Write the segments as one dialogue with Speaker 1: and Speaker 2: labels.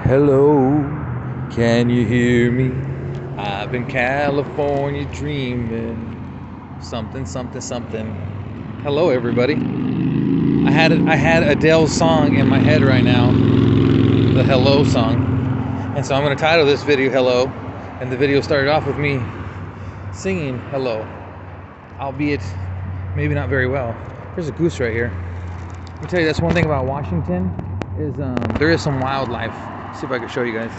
Speaker 1: Hello, can you hear me? I've been California dreaming. Something, something, something. Hello, everybody. I had Adele's song in my head right now, the Hello song, and so I'm going to title this video Hello. And the video started off with me singing Hello, albeit maybe not very well. There's a goose right here. Let me tell you, that's one thing about Washington is there is some wildlife. See if I can show you guys.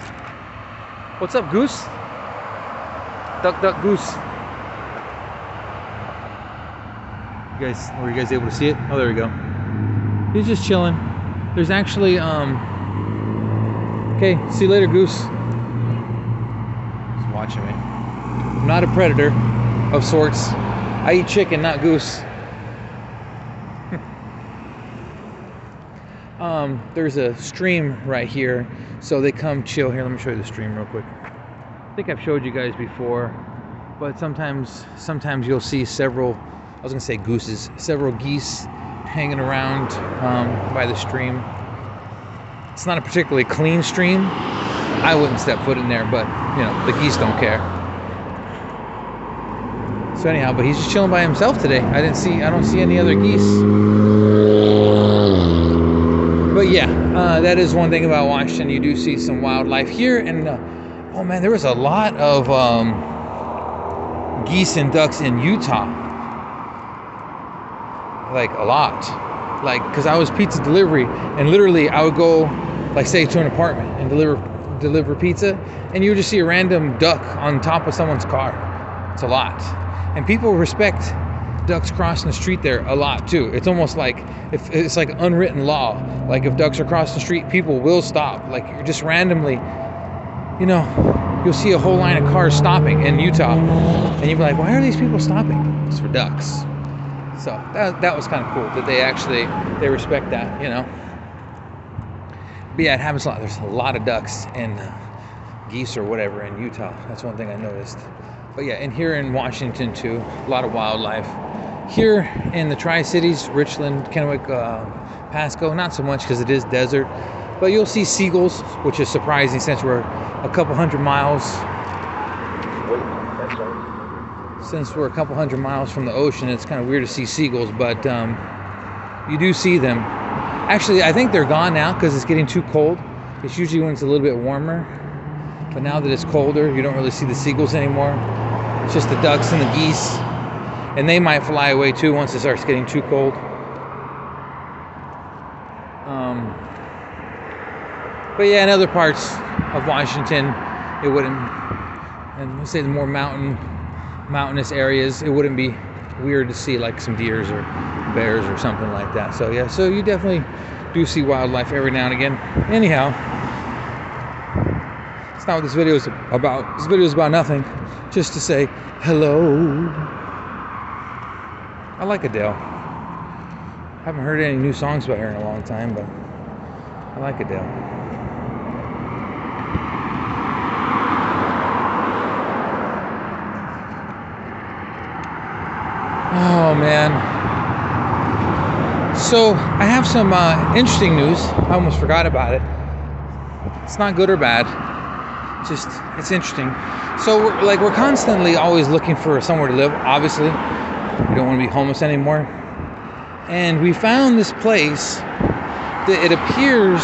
Speaker 1: What's up, goose? Duck, duck, goose. You guys, were you guys able to see it? Oh, there we go. He's just chilling. There's actually okay, see you later, goose. He's watching me. I'm not a predator of sorts. I eat chicken, not goose. There's a stream right here, so they come chill here. Let me show you the stream real quick. I think I've showed you guys before, but sometimes you'll see several, I was gonna say gooses, several geese hanging around by the stream. It's not a particularly clean stream. I wouldn't step foot in there, but you know, the geese don't care. So anyhow, but he's just chilling by himself today. I don't see any other geese. But yeah, that is one thing about Washington. You do see some wildlife here, and oh man, there was a lot of geese and ducks in Utah. Like a lot, like because I was pizza delivery, and literally I would go, like say to an apartment and deliver pizza, and you would just see a random duck on top of someone's car. It's a lot, and people respect ducks crossing the street there a lot too. It's almost like if it's like unwritten law. Like if ducks are crossing the street, people will stop. Like you're just randomly, you know, you'll see a whole line of cars stopping in Utah, and you'll be like, why are these people stopping? It's for ducks. So that was kind of cool that they respect that, you know. But yeah, it happens a lot. There's a lot of ducks and geese or whatever in Utah. That's one thing I noticed. But yeah, and here in Washington too, a lot of wildlife. Here in the Tri-Cities, Richland, Kennewick, Pasco, not so much because it is desert, but you'll see seagulls, which is surprising since we're a couple hundred miles. Since we're a couple hundred miles from the ocean, it's kind of weird to see seagulls, but you do see them. Actually, I think they're gone now because it's getting too cold. It's usually when it's a little bit warmer, but now that it's colder, you don't really see the seagulls anymore. It's just the ducks and the geese, and they might fly away too once it starts getting too cold. But yeah, in other parts of Washington, it wouldn't, and let's say the more mountainous areas, it wouldn't be weird to see like some deers or bears or something like that. So yeah, so you definitely do see wildlife every now and again. Anyhow, it's not what this video is about. This video is about nothing, just to say hello. I like Adele. I haven't heard any new songs by her in a long time, but I like Adele. Oh man. So I have some interesting news. I almost forgot about it. It's not good or bad. Just it's interesting. So we're constantly always looking for somewhere to live. Obviously, we don't want to be homeless anymore. And we found this place that it appears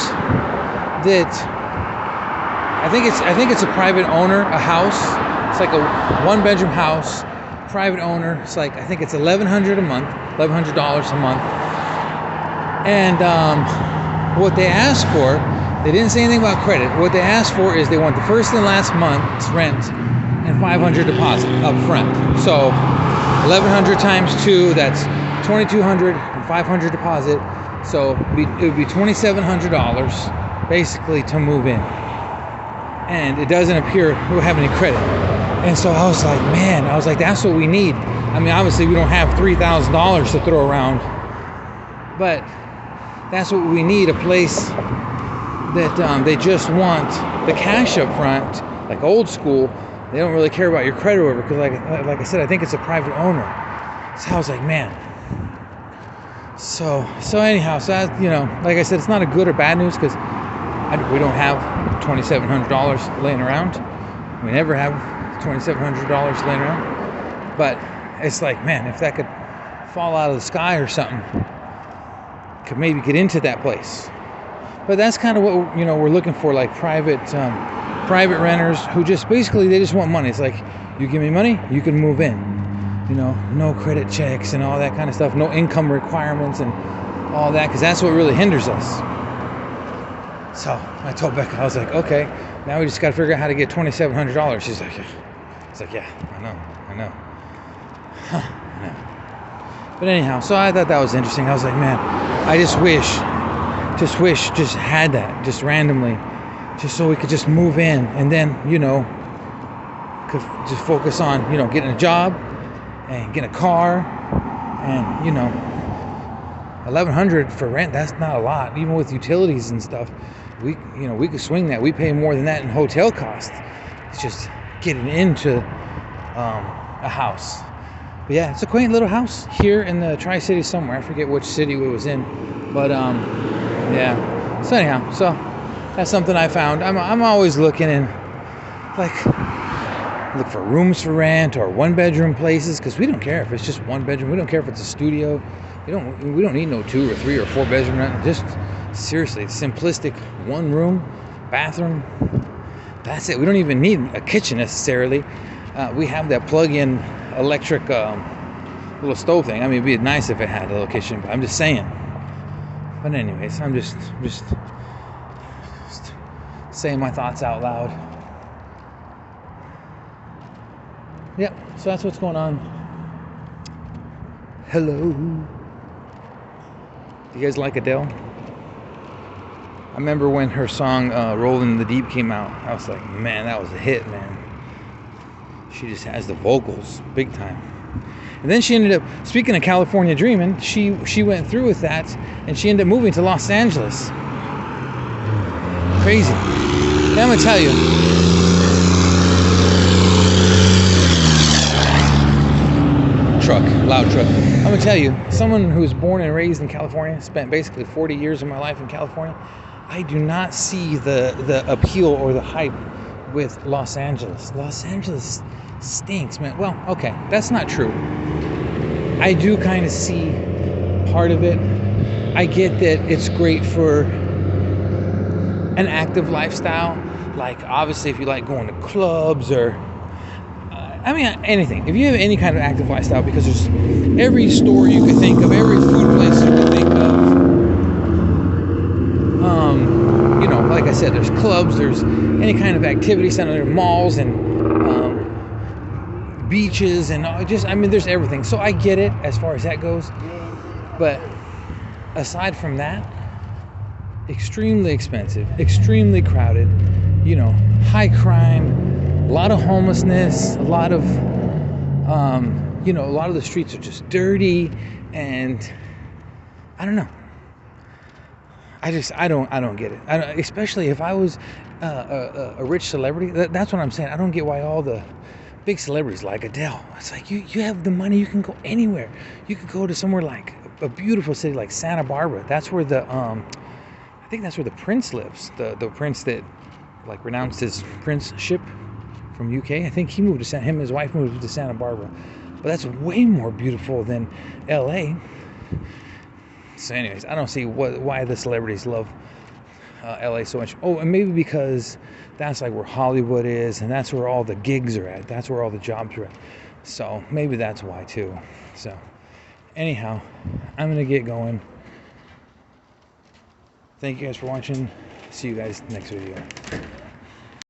Speaker 1: that I think it's a private owner, a house. It's like a one-bedroom house. Private owner. It's like I think it's $1,100 a month, $1,100 a month. And what they asked for, they didn't say anything about credit. What they asked for is they want the first and last month's rent and $500 deposit up front. So 1,100 times 2, that's $2,200 and $500 deposit. So it would be $2,700 basically to move in. And it doesn't appear we have any credit. And so I was like, man, that's what we need. I mean, obviously we don't have $3,000 to throw around, but that's what we need, a place that they just want the cash up front, like old school. They don't really care about your credit or whatever, because like I said, I think it's a private owner. So I was like, man. So anyhow, so I, you know, like I said, it's not a good or bad news, because We don't have $2,700 laying around. We never have $2,700 laying around. But it's like, man, if that could fall out of the sky or something, could maybe get into that place. But that's kind of what we're looking for, like private renters who just basically they just want money. It's like, you give me money, you can move in. No credit checks and all that kind of stuff, no income requirements and all that, because that's what really hinders us. So I told Becca, I was like, okay, now we just got to figure out how to get $2,700. She's like, yeah. It's like, yeah, I know. I know. But anyhow, so I thought that was interesting. I was like, man, I just wish had that, just randomly, just so we could just move in and then, could just focus on, getting a job and getting a car and, $1,100 for rent, that's not a lot. Even with utilities and stuff, we could swing that. We pay more than that in hotel costs. It's just getting into a house. But yeah, it's a quaint little house here in the Tri-Cities somewhere. I forget which city it was in, but yeah. So anyhow, that's something I found. I'm always looking and look for rooms for rent or one-bedroom places, because we don't care if it's just one bedroom. We don't care if it's a studio. We don't need no 2 or 3 or 4 bedroom rent. Just seriously, simplistic, one room, bathroom. That's it. We don't even need a kitchen necessarily. We have that plug-in electric little stove thing. I mean, it'd be nice if it had a little kitchen, but I'm just saying. But anyways, I'm just saying my thoughts out loud. Yep, so that's what's going on. Hello. Do you guys like Adele? I remember when her song Rolling in the Deep came out. I was like, man, that was a hit, man. She just has the vocals big time. And then she ended up, speaking of California Dreaming, she went through with that and she ended up moving to Los Angeles. Crazy. Now I'm gonna tell you. Loud truck. I'm gonna tell you, someone who was born and raised in California, spent basically 40 years of my life in California, I do not see the appeal or the hype with Los Angeles. Los Angeles stinks, man. Well, okay, that's not true. I do kind of see part of it. I get that it's great for an active lifestyle. Like, obviously, if you like going to clubs or anything. If you have any kind of active lifestyle, because there's every store you could think of, every food place you could think of. Like I said, there's clubs, there's any kind of activity center, there are malls and beaches and there's everything. So I get it as far as that goes. But aside from that, extremely expensive, extremely crowded, high crime, a lot of homelessness, a lot of the streets are just dirty, and I don't know. I don't get it. Especially if I was a rich celebrity. That's what I'm saying. I don't get why all the big celebrities like Adele. It's like you have the money, you can go anywhere. You could go to somewhere like a beautiful city like Santa Barbara. That's where I think that's where the prince lives. The prince that renounced his princeship from UK. I think him and his wife moved to Santa Barbara. But that's way more beautiful than LA. So anyways, I don't see why the celebrities love LA so much. Oh, and maybe because that's like where Hollywood is, and that's where all the gigs are at. That's where all the jobs are at. So maybe that's why too. So anyhow, I'm gonna get going. Thank you guys for watching. See you guys next video.